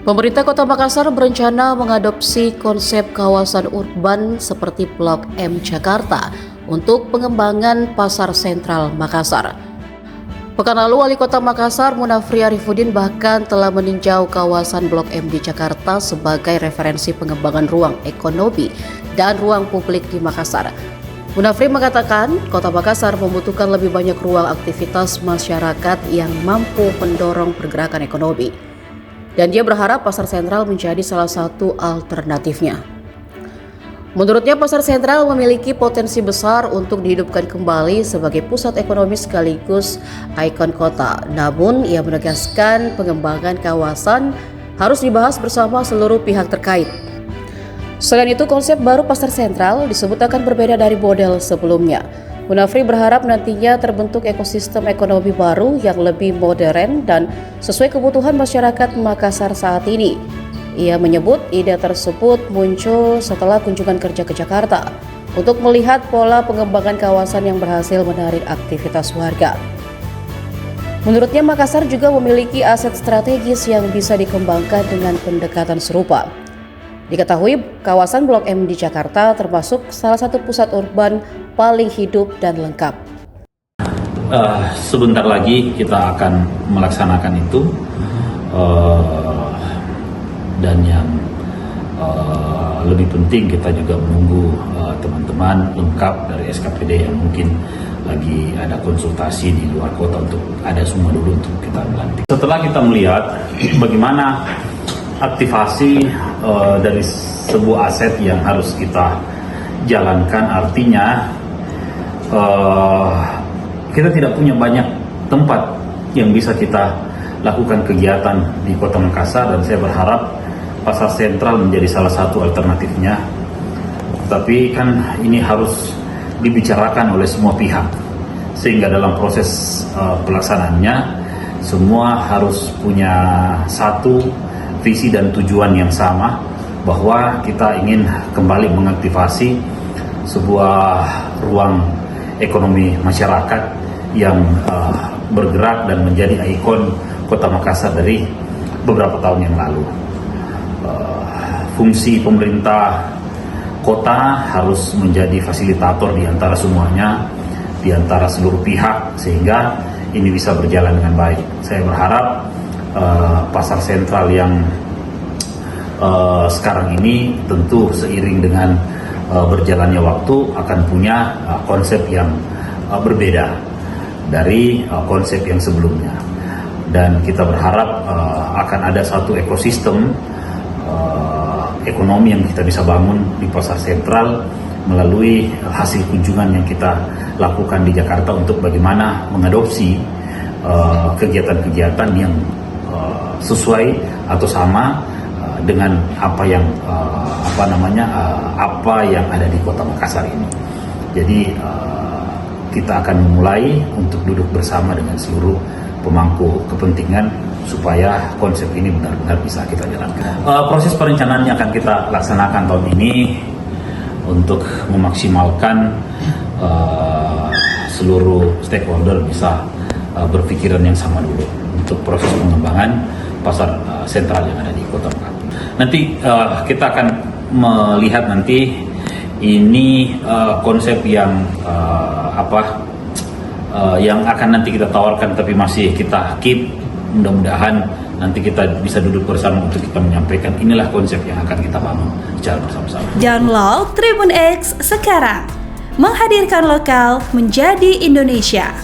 Pemerintah Kota Makassar berencana mengadopsi konsep kawasan urban seperti Blok M Jakarta untuk pengembangan pasar sentral Makassar. Pekan lalu, Wali Kota Makassar Munafri Arifudin bahkan telah meninjau kawasan Blok M di Jakarta sebagai referensi pengembangan ruang ekonomi dan ruang publik di Makassar. Munafri mengatakan, Kota Makassar membutuhkan lebih banyak ruang aktivitas masyarakat yang mampu mendorong pergerakan ekonomi. Dan dia berharap pasar sentral menjadi salah satu alternatifnya. Menurutnya, pasar sentral memiliki potensi besar untuk dihidupkan kembali sebagai pusat ekonomi sekaligus ikon kota. Namun, ia menegaskan pengembangan kawasan harus dibahas bersama seluruh pihak terkait. Selain itu, konsep baru pasar sentral disebut akan berbeda dari model sebelumnya. Munafri berharap nantinya terbentuk ekosistem ekonomi baru yang lebih modern dan sesuai kebutuhan masyarakat Makassar saat ini. Ia menyebut ide tersebut muncul setelah kunjungan kerja ke Jakarta untuk melihat pola pengembangan kawasan yang berhasil menarik aktivitas warga. Menurutnya, Makassar juga memiliki aset strategis yang bisa dikembangkan dengan pendekatan serupa. Diketahui kawasan Blok M di Jakarta termasuk salah satu pusat urban paling hidup dan lengkap. Sebentar lagi kita akan melaksanakan itu, dan yang lebih penting kita juga menunggu teman-teman lengkap dari SKPD yang mungkin lagi ada konsultasi di luar kota untuk ada semua dulu untuk kita melantik. Setelah kita melihat bagaimana aktivasi dari sebuah aset yang harus kita jalankan, artinya kita tidak punya banyak tempat yang bisa kita lakukan kegiatan di Kota Makassar, dan saya berharap pasar sentral menjadi salah satu alternatifnya. Tapi kan ini harus dibicarakan oleh semua pihak, sehingga dalam proses pelaksanaannya semua harus punya satu visi dan tujuan yang sama, bahwa kita ingin kembali mengaktifasi sebuah ruang ekonomi masyarakat yang bergerak dan menjadi ikon Kota Makassar dari beberapa tahun yang lalu. Fungsi pemerintah kota harus menjadi fasilitator di antara semuanya, di antara seluruh pihak, sehingga ini bisa berjalan dengan baik. Saya berharap pasar sentral yang sekarang ini tentu seiring dengan berjalannya waktu akan punya konsep yang berbeda dari konsep yang sebelumnya, dan kita berharap akan ada satu ekosistem ekonomi yang kita bisa bangun di pasar sentral melalui hasil kunjungan yang kita lakukan di Jakarta untuk bagaimana mengadopsi kegiatan-kegiatan yang sesuai atau sama dengan apa yang ada di Kota Makassar ini. Jadi kita akan memulai untuk duduk bersama dengan seluruh pemangku kepentingan supaya konsep ini benar-benar bisa kita jalankan. Proses perencanaannya akan kita laksanakan tahun ini untuk memaksimalkan seluruh stakeholder bisa berpikiran yang sama dulu untuk proses pengembangan pasar sentral yang ada di Kota Makassar. Nanti kita akan melihat nanti ini konsep yang yang akan nanti kita tawarkan, tapi masih kita keep. Mudah-mudahan nanti kita bisa duduk bersama untuk kita menyampaikan inilah konsep yang akan kita bangun secara bersama-sama. Download Tribun X sekarang, menghadirkan lokal menjadi Indonesia.